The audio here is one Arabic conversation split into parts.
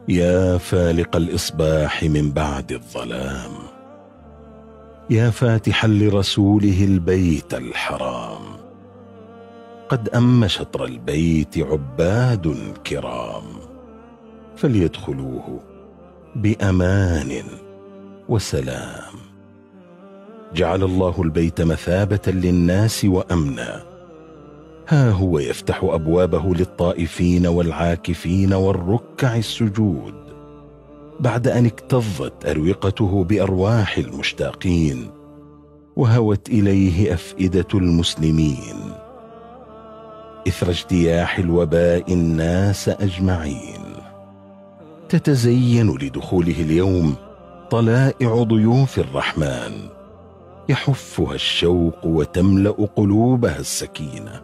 يا فالق الإصباح من بعد الظلام، يا فاتحا لرسوله البيت الحرام، قد أم شطر البيت عباد كرام، فليدخلوه بأمان وسلام. جعل الله البيت مثابة للناس وأمنا، ها هو يفتح أبوابه للطائفين والعاكفين والركع السجود، بعد أن اكتظت أروقته بأرواح المشتاقين وهوت إليه أفئدة المسلمين إثر اجتياح الوباء الناس أجمعين. تتزين لدخوله اليوم طلائع ضيوف الرحمن، يحفها الشوق وتملأ قلوبها السكينة.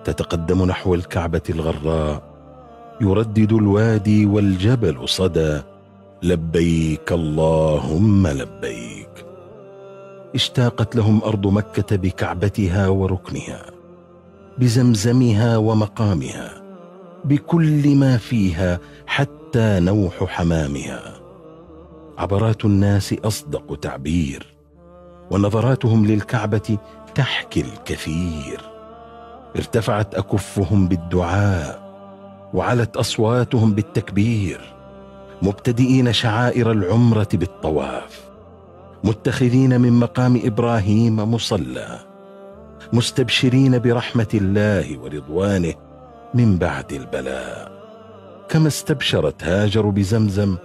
تتقدم نحو الكعبة الغراء، يردد الوادي والجبل صدى: لبيك اللهم لبيك. اشتاقت لهم أرض مكة بكعبتها وركنها، بزمزمها ومقامها، بكل ما فيها حتى نوح حمامها. عبرات الناس أصدق تعبير، ونظراتهم للكعبة تحكي الكثير. ارتفعت أكفهم بالدعاء، وعلت أصواتهم بالتكبير، مبتدئين شعائر العمرة بالطواف، متخذين من مقام إبراهيم مصلى، مستبشرين برحمة الله ورضوانه من بعد البلاء، كما استبشرت هاجر بزمزم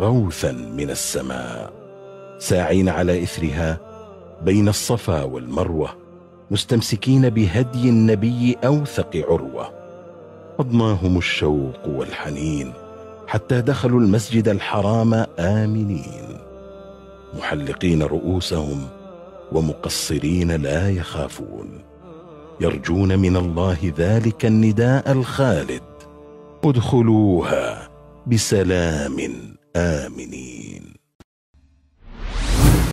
غوثا من السماء. ساعين على إثرها بين الصفا والمروة، مستمسكين بهدي النبي أوثق عروة. أضناهم الشوق والحنين حتى دخلوا المسجد الحرام آمنين، محلقين رؤوسهم ومقصرين لا يخافون، يرجون من الله ذلك النداء الخالد: ادخلوها بسلام آمنين.